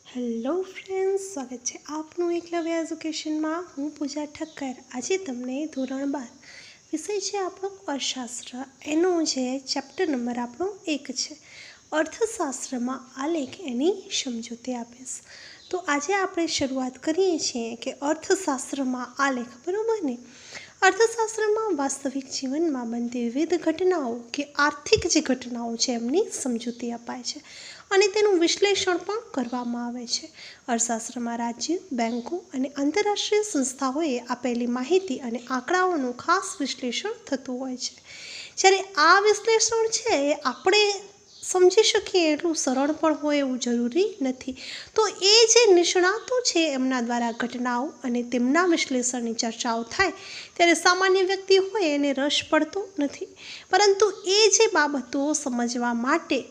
Hello friends, સ્વાગત છે આપનું એકલવ્ય એજ્યુકેશનમાં. હું પૂજા ઠક્કર. આજે તમને ધોરણ 12 વિષય છે આપણો અર્થશાસ્ત્ર. એનો જે ચેપ્ટર નંબર આપણો 1 છે. અર્થશાસ્ત્રમાં આલેખ એની સમજૂતી આપીશ. તો આજે આપણે શરૂઆત કરીએ છીએ કે અર્થશાસ્ત્રમાં આલેખ, બરાબર ને? અર્થશાસ્ત્રમાં વાસ્તવિક જીવનમાં બનતી વિવિધ ઘટનાઓ કે આર્થિક જે ઘટનાઓ છે એમની સમજૂતી અપાય છે અને તેનું વિશ્લેષણ પણ કરવામાં આવે છે. અર્થશાસ્ત્રમાં રાજ્ય, બેંકો અને આંતરરાષ્ટ્રીય સંસ્થાઓએ આપેલી માહિતી અને આંકડાઓનું ખાસ વિશ્લેષણ થતું હોય છે. જ્યારે આ વિશ્લેષણ છે એ આપણે સમજી શકીએ એટલું સરળ પણ હોય એવું જરૂરી નથી. તો એ જે નિષ્ણાતો છે એમના દ્વારા ઘટનાઓ અને તેમના વિશ્લેષણની ચર્ચાઓ થાય ત્યારે સામાન્ય વ્યક્તિ હોય એને રસ પડતો નથી. પરંતુ એ જે બાબતો સમજવા માટે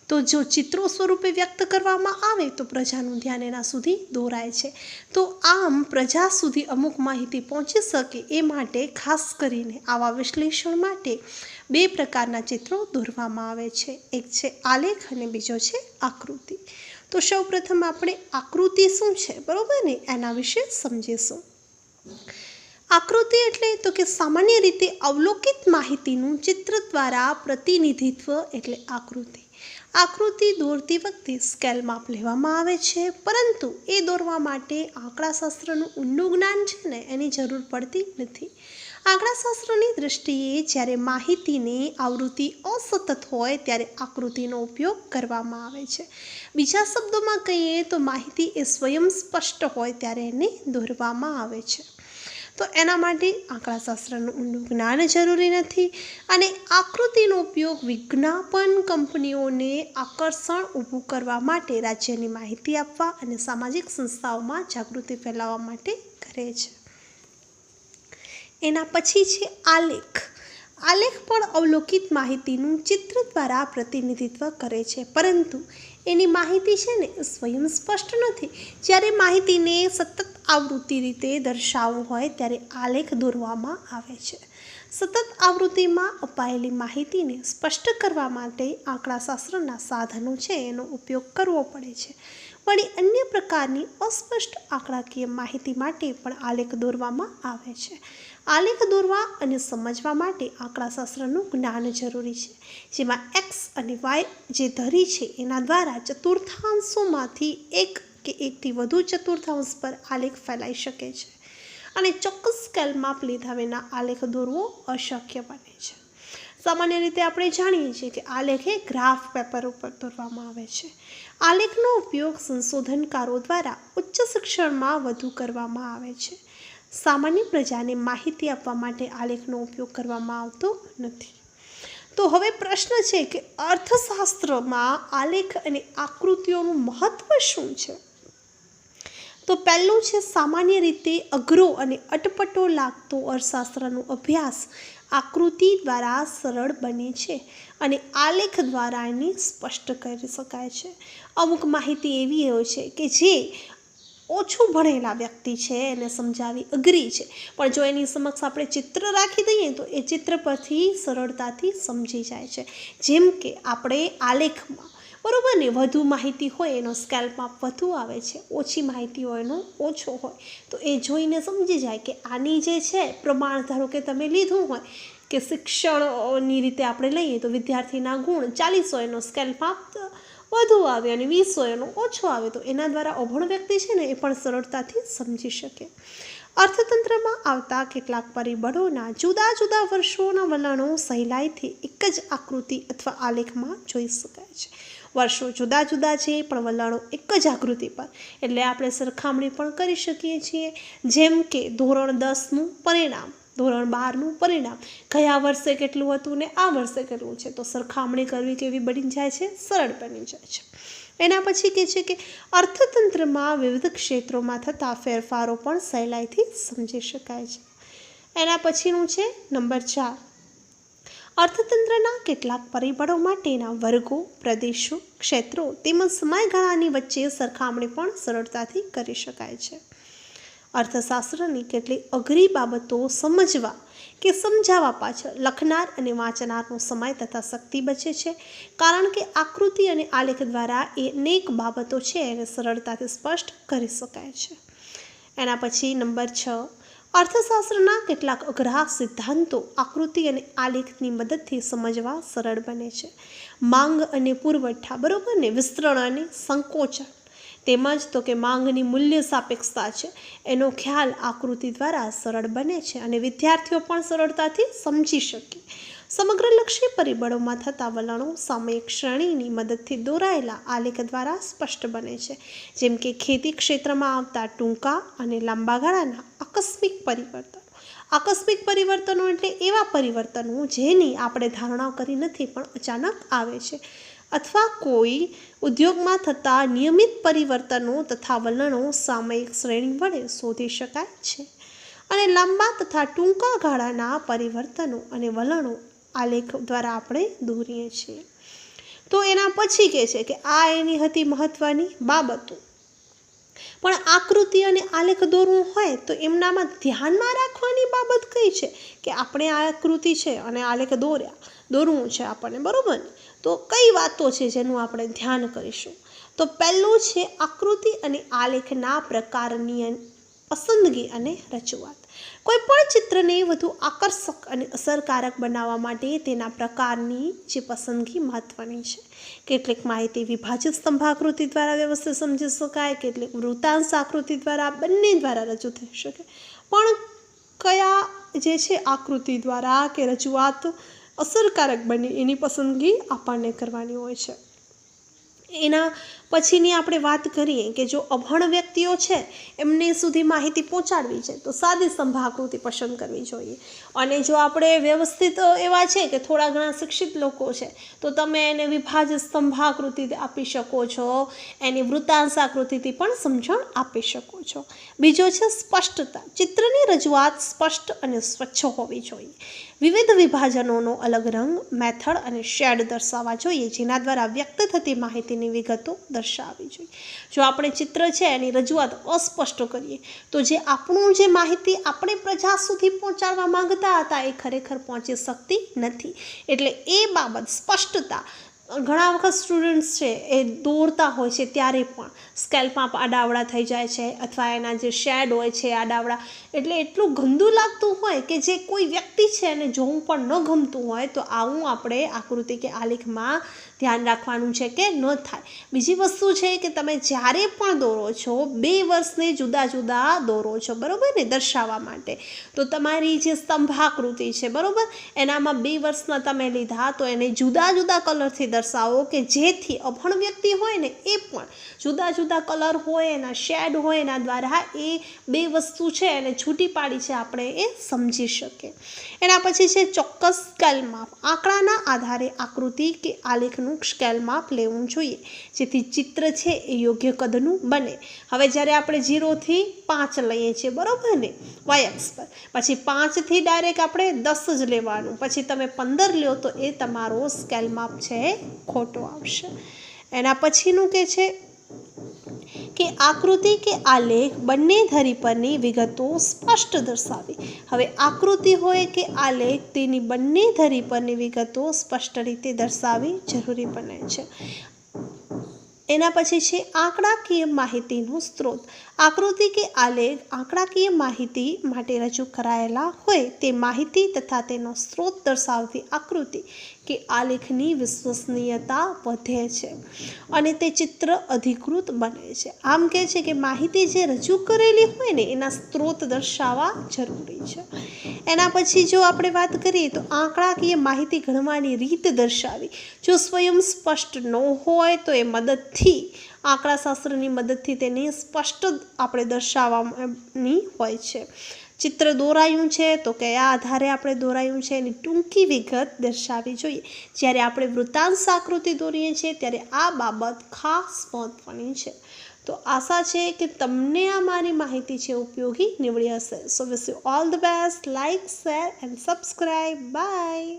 તો જો ચિત્રો સ્વરૂપે વ્યક્ત કરવામાં આવે તો પ્રજાનું ધ્યાન એના સુધી દોરાય છે. તો આમ પ્રજા સુધી અમુક માહિતી પહોંચી શકે એ માટે ખાસ કરીને આવા વિશ્લેષણ માટે 2 પ્રકારના ચિત્રો દોરવામાં આવે છે. એક છે આલેખ અને બીજો છે આકૃતિ. તો સૌપ્રથમ આપણે આકૃતિ શું છે, બરોબર ને, એના વિશે સમજીશું. આકૃતિ એટલે તો કે સામાન્ય રીતે અવલોકિત માહિતીનું ચિત્ર દ્વારા પ્રતિનિધિત્વ એટલે આકૃતિ. આકૃતિ દોરતી વખતે સ્કેલ માપ લેવામાં આવે છે, પરંતુ એ દોરવા માટે આંકડાશાસ્ત્રનું ઊંડું જ્ઞાન છે ને એની જરૂર પડતી નથી. આંકડાશાસ્ત્રની દ્રષ્ટિએ જ્યારે માહિતીની આવૃત્તિ અસતત હોય ત્યારે આકૃતિનો ઉપયોગ કરવામાં આવે છે. બીજા શબ્દોમાં કહીએ તો માહિતી એ સ્વયં સ્પષ્ટ હોય ત્યારે એને દોરવામાં આવે છે. તો એના માટે આંકડાશાસ્ત્રનું ઊંડું જ્ઞાન જરૂરી નથી અને આકૃતિનો ઉપયોગ વિજ્ઞાપન કંપનીઓને આકર્ષણ ઊભું કરવા માટે, રાજ્યની માહિતી આપવા અને સામાજિક સંસ્થાઓમાં જાગૃતિ ફેલાવવા માટે કરે છે. એના પછી છે આલેખ. આલેખ પણ અવલોકિત માહિતીનું ચિત્ર દ્વારા પ્રતિનિધિત્વ કરે છે, પરંતુ એની માહિતી છે ને સ્વયં સ્પષ્ટ નથી. જ્યારે માહિતીને સતત આવૃત્તિ રીતે દર્શાવવું હોય ત્યારે આલેખ દોરવામાં આવે છે. સતત આવૃત્તિમાં અપાયેલી માહિતીને સ્પષ્ટ કરવા માટે આંકડાશાસ્ત્રના સાધનો છે એનો ઉપયોગ કરવો પડે છે. વળી અન્ય પ્રકારની અસ્પષ્ટ આંકડાકીય માહિતી માટે પણ આલેખ દોરવામાં આવે છે. આલેખ દોરવા અને સમજવા માટે આંકડાશાસ્ત્રનું જ્ઞાન જરૂરી છે, જેમાં એક્સ અને વાય જે ધરી છે એના દ્વારા ચતુર્થાંશોમાંથી એક કે એકથી વધુ ચતુર્થાંશ પર આલેખ ફેલાઈ શકે છે અને ચોક્કસ સ્કેલ માપ લીધા વિના આલેખ દોરવો અશક્ય બને છે. સામાન્ય રીતે આપણે જાણીએ છીએ કે આલેખ એ ગ્રાફ પેપર ઉપર દોરવામાં આવે છે. આલેખનો ઉપયોગ સંશોધનકારો દ્વારા ઉચ્ચ શિક્ષણમાં વધુ કરવામાં આવે છે. સામાન્ય પ્રજાને માહિતી આપવા માટે આલેખનો ઉપયોગ કરવામાં આવતો નથી. તો હવે પ્રશ્ન છે કે અર્થશાસ્ત્રમાં આલેખ અને આકૃતિઓનું મહત્વ શું છે? તો પહેલું છે, સામાન્ય રીતે અઘરો અને અટપટો લાગતો અર્થશાસ્ત્રનો અભ્યાસ આકૃતિ દ્વારા સરળ બને છે અને આલેખ દ્વારા એને સ્પષ્ટ કરી શકાય છે. અમુક માહિતી એવી હોય છે કે જે ઓછું ભણેલા વ્યક્તિ છે એને સમજાવી અઘરી છે, પણ જો એની સમક્ષ આપણે ચિત્ર રાખી દઈએ તો એ ચિત્ર પરથી સરળતાથી સમજી જાય છે. જેમ કે આપણે આલેખમાં, બરાબર ને, વધુ માહિતી હોય એનો સ્કેલ માપ વધુ આવે છે, ઓછી માહિતી હોય એનો ઓછો હોય. તો એ જોઈને સમજી જાય કે આની જે છે પ્રમાણ, ધારો કે તમે લીધું હોય કે શિક્ષણની રીતે આપણે લઈએ તો વિદ્યાર્થીના ગુણ 40 હોય એનો સ્કેલ માપ વધુ આવે અને 20 હોય એનો ઓછો આવે, તો એના દ્વારા અભણ વ્યક્તિ છે ને એ પણ સરળતાથી સમજી શકે. અર્થતંત્રમાં આવતા કેટલાક પરિબળોના જુદા જુદા વર્ષોના વલણો સહેલાઈથી એક જ આકૃતિ અથવા આલેખમાં જોઈ શકાય છે. વર્ષો જુદા જુદા છે પણ વલણો એક જ આકૃતિ પર, એટલે આપણે સરખામણી પણ કરી શકીએ છીએ. જેમ કે ધોરણ 10નું પરિણામ, ધોરણ 12નું પરિણામ, ગયા વર્ષે કેટલું હતું ને આ વર્ષે કેટલું છે, તો સરખામણી કરવી કેવી બની જાય છે? સરળ બની જાય છે. એના પછી કહે છે કે અર્થતંત્રમાં વિવિધ ક્ષેત્રોમાં થતા ફેરફારો પણ સહેલાઈથી સમજી શકાય છે. એના પછીનું છે નંબર 4, અર્થતંત્રના કેટલાક પરિબળો માટેના વર્ગો, પ્રદેશો, ક્ષેત્રો તેમજ સમયગાળાની વચ્ચે સરખામણી પણ સરળતાથી કરી શકાય છે. અર્થશાસ્ત્રની કેટલીક અઘરી બાબતો સમજવા કે સમજાવવા પાછળ લખનાર અને વાંચનારનો સમય તથા શક્તિ બચે છે, કારણ કે આકૃતિ અને આલેખ દ્વારા અનેક બાબતો છે એને સરળતાથી સ્પષ્ટ કરી શકાય છે. એના પછી નંબર 6, અર્થશાસ્ત્રના કેટલાક અઘરા સિદ્ધાંતો આકૃતિ અને આલેખની મદદથી સમજવા સરળ બને છે. માંગ અને પુરવઠા, બરોબર ને, વિસ્તરણ અને સંકોચન, તેમજ તો કે માંગની મૂલ્ય સાપેક્ષતા છે એનો ખ્યાલ આકૃતિ દ્વારા સરળ બને છે અને વિદ્યાર્થીઓ પણ સરળતાથી સમજી શકે. સમગ્રલક્ષી પરિબળોમાં થતા વલણો સામયિક શ્રેણીની મદદથી દોરાયેલા આલેખ દ્વારા સ્પષ્ટ બને છે, જેમ કે ખેતી ક્ષેત્રમાં આવતા ટૂંકા અને લાંબા ગાળાના આકસ્મિક પરિવર્તનો. આકસ્મિક પરિવર્તનો એટલે એવા પરિવર્તનો જેની આપણે ધારણા કરી નથી પણ અચાનક આવે છે, અથવા કોઈ ઉદ્યોગમાં થતા નિયમિત પરિવર્તનો તથા વલણો સામયિક શ્રેણી વડે શોધી શકાય છે. અને લાંબા તથા ટૂંકા ગાળાના પરિવર્તનો અને વલણો આલેખ દ્વારા આપણે દોરીએ છીએ. તો એના પછી કહે છે કે આ એની હતી મહત્વની બાબતો. પણ આકૃતિ અને આલેખ દોરવું હોય તો એમનામાં ધ્યાનમાં રાખવાની બાબત કઈ છે કે આપણે આ આકૃતિ છે અને આલેખ દોરવું છે આપણને, બરોબર ને? તો કઈ વાતો છે જેનું આપણે ધ્યાન કરીશું? તો પહેલું છે આકૃતિ અને આલેખના પ્રકારની પસંદગી અને રજૂઆત. કોઈ પણ ચિત્રને વધુ આકર્ષક અને અસરકારક બનાવવા માટે તેના પ્રકારની જે પસંદગી મહત્વની છે. કેટલીક માહિતી વિભાજિત સ્તંભાકૃતિ દ્વારા વ્યવસ્થિત સમજી શકાય, કેટલીક વૃત્તાંશ આકૃતિ દ્વારા, બંને દ્વારા રજૂ થઈ શકે. પણ કયા જે છે આકૃતિ દ્વારા કે રજૂઆત અસરકારક બને એની પસંદગી આપણને કરવાની હોય છે. એના પછીની આપણે વાત કરીએ કે જો અભણ વ્યક્તિઓ છે એમને સુધી માહિતી પહોંચાડવી છે તો સાદી સ્તંભાકૃતિ પસંદ કરવી જોઈએ. અને જો આપણે વ્યવસ્થિત એવા છે કે થોડા ઘણા શિક્ષિત લોકો છે તો તમે એને વિભાજિત સ્તંભાકૃતિ આપી શકો છો, એની વૃત્તાંશ આકૃતિથી પણ સમજણ આપી શકો છો. બીજો છે સ્પષ્ટતા. ચિત્રની રજૂઆત સ્પષ્ટ અને સ્વચ્છ હોવી જોઈએ. વિવિધ વિભાજનોનો અલગ રંગ, મેથડ અને શેડ દર્શાવવા જોઈએ, જેના દ્વારા વ્યક્ત થતી માહિતીની વિગતો દર્શાવવી જોઈએ. જો આપણે ચિત્ર છે એની રજૂઆત અસ્પષ્ટ કરીએ તો જે આપણું જે માહિતી આપણે પ્રજા સુધી પહોંચાડવા માંગતા હતા એ ખરેખર પહોંચી શકતી નથી. એટલે એ બાબત સ્પષ્ટતા. ઘણા વખત સ્ટુડન્ટ્સ છે એ દોરતા હોય છે ત્યારે પણ સ્કેલમાં આડાવડા થઈ જાય છે, અથવા એના જે શેડ હોય છે આડાવડા, એટલે એટલું ગંદુ લાગતું હોય કે જે કોઈ વ્યક્તિ છે એને જોવું પણ ન ગમતું હોય. તો આવું આપણે આકૃતિ કે આલેખમાં ધ્યાન રાખવાનું છે કે ન થાય. બીજી વસ્તુ છે કે તમે જ્યારે પણ દોરો છો 2 વર્ષને જુદા જુદા દોરો છો, બરાબર ને, દર્શાવવા માટે. તો તમારી જે સ્તંભાકૃતિ છે, બરાબર, એનામાં 2 વર્ષના તમે લીધા તો એને જુદા જુદા કલરથી દર્શાવો કે જેથી અભણ વ્યક્તિ હોય ને એ પણ જુદા જુદા કલર હોય, એના શેડ હોય, એના દ્વારા એ 2 વસ્તુ છે એને છૂટી પાડી છે આપણે એ સમજી શકીએ. એના પછી છે ચોક્કસ સ્કેલ માપ. આંકડાના આધારે આકૃતિ કે આલેખનું સ્કેલ માપ લેવું જોઈએ જેથી ચિત્ર છે એ યોગ્ય કદનું બને. હવે જ્યારે આપણે 0 થી 5 લઈએ છીએ, બરાબર ને, y અક્ષ પર, પછી 5 થી ડાયરેક્ટ આપણે 10 જ લેવાનું, પછી તમે 15 લ્યો તો એ તમારો સ્કેલ માપ છે એ ખોટો આવશે. એના પછીનું કે છે કે આકૃતિ કે આલેખ બંને ધરી પરની વિગતો સ્પષ્ટ દર્શાવી. હવે આકૃતિ હોય કે આલેખ તેની બંને ધરી પરની વિગતો સ્પષ્ટ રીતે દર્શાવવી જરૂરી બને છે. એના પછી છે આંકડાકીય માહિતીનો સ્ત્રોત. આકૃતિ કે આલેખ આંકડાકીય માહિતી માટે રજૂ કરાયેલા હોય તે માહિતી તથા તેનો સ્ત્રોત દર્શાવતી આકૃતિ કે આલેખની વિશ્વસનીયતા વધે છે અને તે ચિત્ર અધિકૃત બને છે. આમ કહે છે કે માહિતી જે રજૂ કરેલી હોય ને એના સ્ત્રોત દર્શાવવા જરૂરી છે. એના પછી જો આપણે વાત કરીએ તો આંકડાકીય માહિતી ગણવાની રીત દર્શાવી. જો સ્વયં સ્પષ્ટ ન હોય તો એ મદદથી, આંકડાશાસ્ત્રની મદદથી તેની સ્પષ્ટ આપણે દર્શાવવાની હોય છે. ચિત્ર દોરાયું છે તો કયા આધારે આપણે દોરાયું છે એની ટૂંકી વિગત દર્શાવવી જોઈએ. જ્યારે આપણે વૃત્તાંશ આકૃતિ દોરીએ છીએ ત્યારે આ બાબત ખાસ મહત્વની છે. તો આશા છે કે તમને આ મારી માહિતી છે ઉપયોગી નીવડી હશે. So wish you all the best. Like, share and subscribe. By.